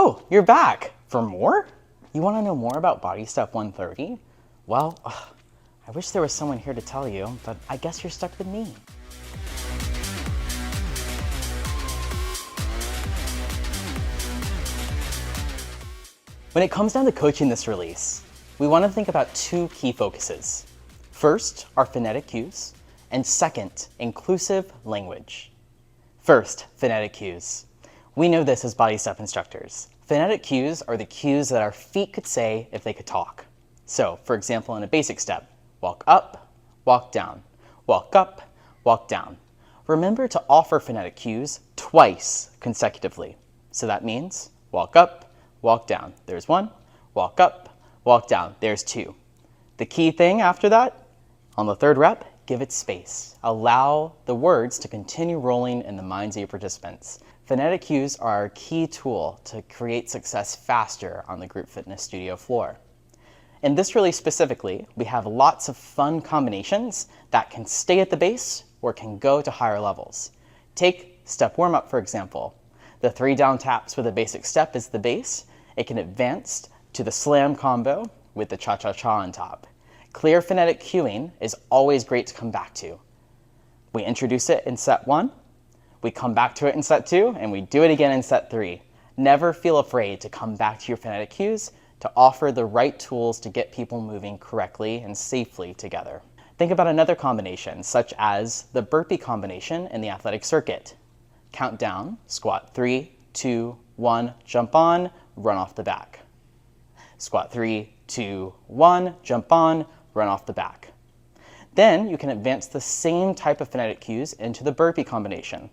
Oh, you're back! For more? You want to know more about Body Step 130? Well, I wish there was someone here to tell you, but I guess you're stuck with me. When it comes down to coaching this release, we want to think about two key focuses. First, our phonetic cues, and second, inclusive language. First, phonetic cues. We know this as Body Step instructors. Phonetic cues are the cues that our feet could say if they could talk. So, for example, in a basic step, walk up, walk down, walk up, walk down. Remember to offer phonetic cues twice consecutively. So that means walk up, walk down. There's one. Walk up, walk down. There's two. The key thing after that, on the third rep, give it space. Allow the words to continue rolling in the minds of your participants. Phonetic cues are our key tool to create success faster on the group fitness studio floor. In this release specifically, we have lots of fun combinations that can stay at the base or can go to higher levels. Take step warm-up, for example. The 3 down taps with a basic step is the base. It can advance to the slam combo with the cha-cha-cha on top. Clear phonetic cueing is always great to come back to. We introduce it in set 1, we come back to it in set 2, and we do it again in set 3. Never feel afraid to come back to your phonetic cues to offer the right tools to get people moving correctly and safely together. Think about another combination, such as the burpee combination in the athletic circuit. Count down, squat 3, 2, 1, jump on, run off the back. Squat 3, 2, 1, jump on, run off the back. Then you can advance the same type of phonetic cues into the burpee combination.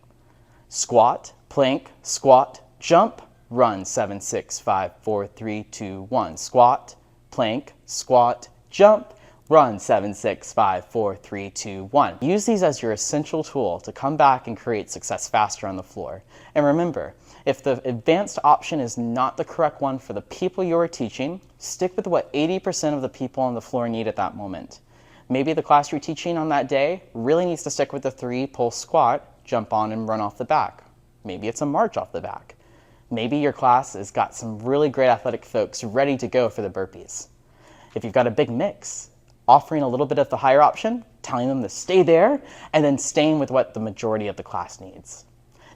Squat, plank, squat, jump, run, 7, 6, 5, 4, 3, 2, 1. Squat, plank, squat, jump, run, 7, 6, 5, 4, 3, 2, 1. Use these as your essential tool to come back and create success faster on the floor. And remember, if the advanced option is not the correct one for the people you are teaching, stick with what 80% of the people on the floor need at that moment. Maybe the class you're teaching on that day really needs to stick with the 3 pull squat, jump on and run off the back. Maybe it's a march off the back. Maybe your class has got some really great athletic folks ready to go for the burpees. If you've got a big mix, offering a little bit of the higher option, telling them to stay there, and then staying with what the majority of the class needs.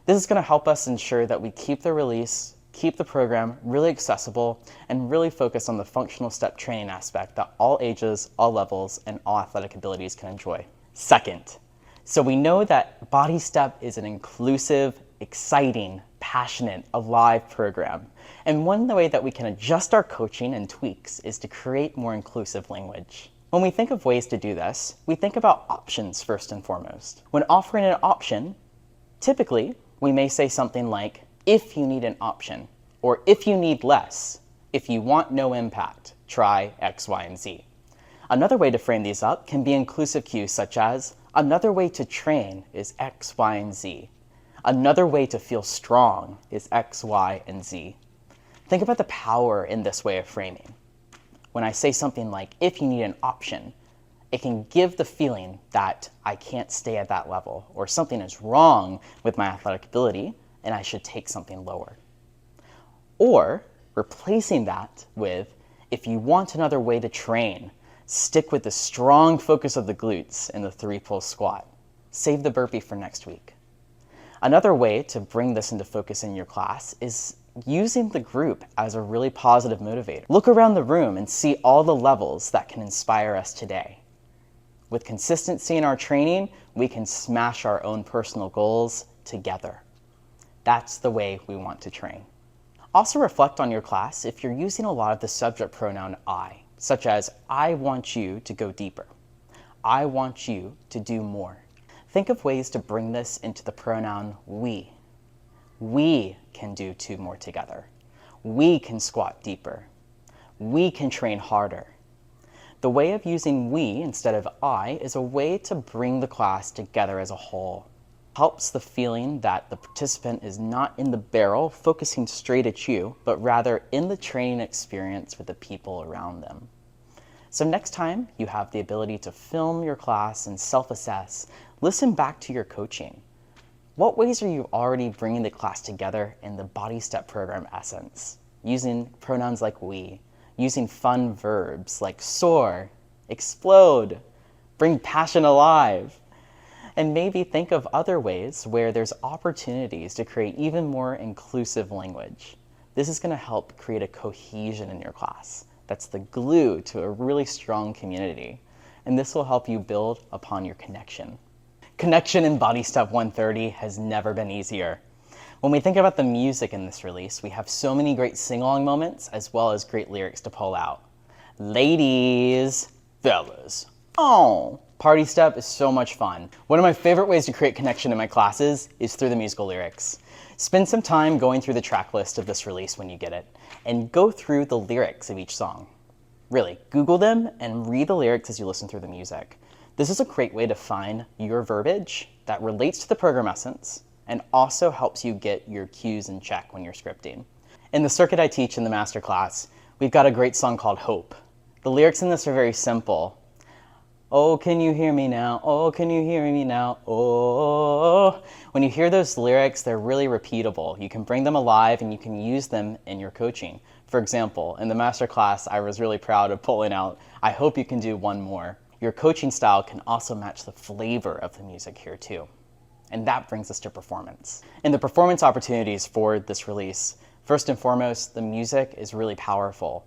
This is going to help us ensure that we keep the release, keep the program really accessible, and really focus on the functional step training aspect that all ages, all levels, and all athletic abilities can enjoy. Second, so we know that Body Step is an inclusive, exciting, passionate, alive program. And one way that we can adjust our coaching and tweaks is to create more inclusive language. When we think of ways to do this, we think about options first and foremost. When offering an option, typically, we may say something like, if you need an option, or if you need less, if you want no impact, try X, Y, and Z. Another way to frame these up can be inclusive cues such as, another way to train is X, Y, and Z. Another way to feel strong is X, Y, and Z. Think about the power in this way of framing. When I say something like, if you need an option, it can give the feeling that I can't stay at that level, or something is wrong with my athletic ability, and I should take something lower. Or replacing that with, if you want another way to train, stick with the strong focus of the glutes in the 3 pull squat. Save the burpee for next week. Another way to bring this into focus in your class is using the group as a really positive motivator. Look around the room and see all the levels that can inspire us today. With consistency in our training, we can smash our own personal goals together. That's the way we want to train. Also reflect on your class if you're using a lot of the subject pronoun I, such as, I want you to go deeper. I want you to do more. Think of ways to bring this into the pronoun we. We can do 2 more together. We can squat deeper. We can train harder. The way of using we instead of I is a way to bring the class together as a whole. Helps the feeling that the participant is not in the barrel focusing straight at you, but rather in the training experience with the people around them. So next time you have the ability to film your class and self-assess, listen back to your coaching. What ways are you already bringing the class together in the Body Step program essence? using pronouns like we, using fun verbs like soar, explode, bring passion alive. And maybe think of other ways where there's opportunities to create even more inclusive language. This is going to help create a cohesion in your class. That's the glue to a really strong community. And this will help you build upon your connection. Connection in BODYSTEP 130 has never been easier. When we think about the music in this release, we have so many great sing-along moments as well as great lyrics to pull out. Ladies, fellas, oh, Party Step is so much fun. One of my favorite ways to create connection in my classes is through the musical lyrics. Spend some time going through the track list of this release when you get it, and go through the lyrics of each song. Really, Google them and read the lyrics as you listen through the music. This is a great way to find your verbiage that relates to the program essence and also helps you get your cues in check when you're scripting. In the circuit I teach in the Masterclass, we've got a great song called Hope. The lyrics in this are very simple. Oh, can you hear me now? Oh, can you hear me now? Oh. When you hear those lyrics, they're really repeatable. You can bring them alive and you can use them in your coaching. For example, in the Masterclass, I was really proud of pulling out, I hope you can do one more. Your coaching style can also match the flavor of the music here too. And that brings us to performance. And the performance opportunities for this release, first and foremost, the music is really powerful.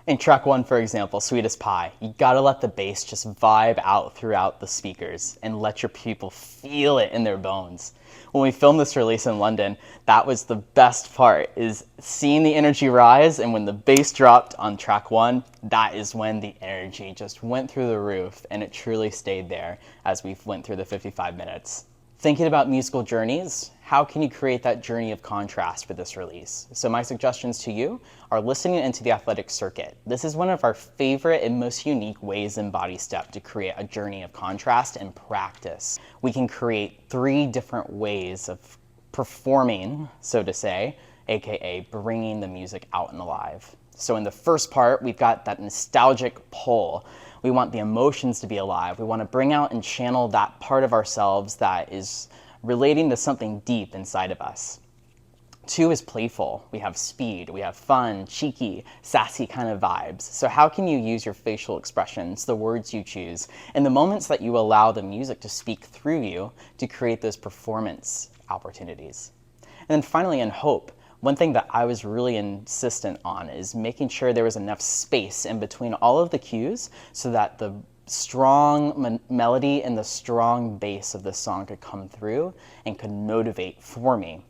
In track 1, for example, Sweetest Pie, you gotta let the bass just vibe out throughout the speakers and let your people feel it in their bones. When we filmed this release in London, that was the best part, is seeing the energy rise, and when the bass dropped on track 1, that is when the energy just went through the roof, and it truly stayed there as we went through the 55 minutes. Thinking about musical journeys, how can you create that journey of contrast for this release? So my suggestions to you are listening into the athletic circuit. This is one of our favorite and most unique ways in BODYSTEP to create a journey of contrast and practice. We can create 3 different ways of performing, so to say, aka bringing the music out and alive. So in the first part, we've got that nostalgic pull. We want the emotions to be alive. We want to bring out and channel that part of ourselves that is relating to something deep inside of us. 2 is playful. We have speed, we have fun, cheeky, sassy kind of vibes. So how can you use your facial expressions, the words you choose, and the moments that you allow the music to speak through you to create those performance opportunities? And then finally, in Hope, one thing that I was really insistent on is making sure there was enough space in between all of the cues so that the strong melody and the strong bass of the song could come through and could motivate for me.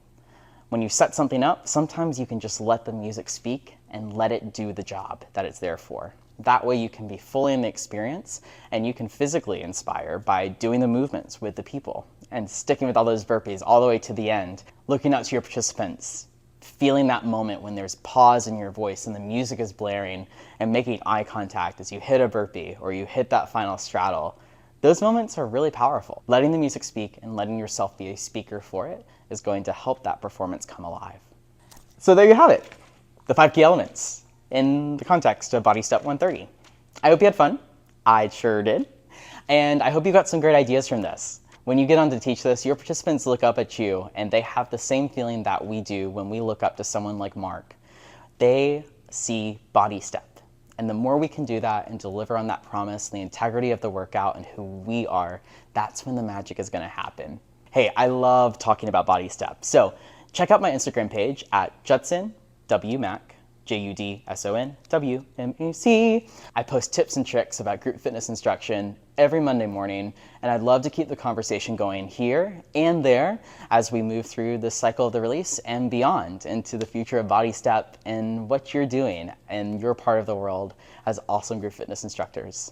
When you set something up, sometimes you can just let the music speak and let it do the job that it's there for. That way you can be fully in the experience and you can physically inspire by doing the movements with the people and sticking with all those burpees all the way to the end, looking out to your participants, feeling that moment when there's pause in your voice and the music is blaring, and making eye contact as you hit a burpee or you hit that final straddle. Those moments are really powerful. Letting the music speak and letting yourself be a speaker for it is going to help that performance come alive. So there you have it, the 5 key elements in the context of BODYSTEP 130. I hope you had fun. I sure did. And I hope you got some great ideas from this. When you get on to teach this, your participants look up at you and they have the same feeling that we do when we look up to someone like Mark. They see BODYSTEP. And the more we can do that and deliver on that promise, the integrity of the workout and who we are, that's when the magic is gonna happen. Hey, I love talking about BODYSTEP. So check out my Instagram page at Judson WMAC. JUDSONWMAC. I post tips and tricks about group fitness instruction every Monday morning, and I'd love to keep the conversation going here and there as we move through the cycle of the release and beyond into the future of BODYSTEP and what you're doing and your part of the world as awesome group fitness instructors.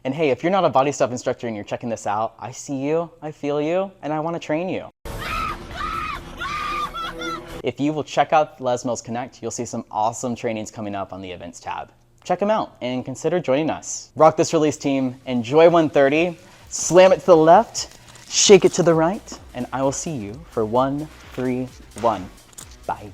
And hey, if you're not a BODYSTEP instructor and you're checking this out, I see you, I feel you, and I want to train you. If you will check out Les Mills Connect, you'll see some awesome trainings coming up on the events tab. Check them out and consider joining us. Rock this release, team. Enjoy 130. Slam it to the left, shake it to the right, and I will see you for 131. Bye.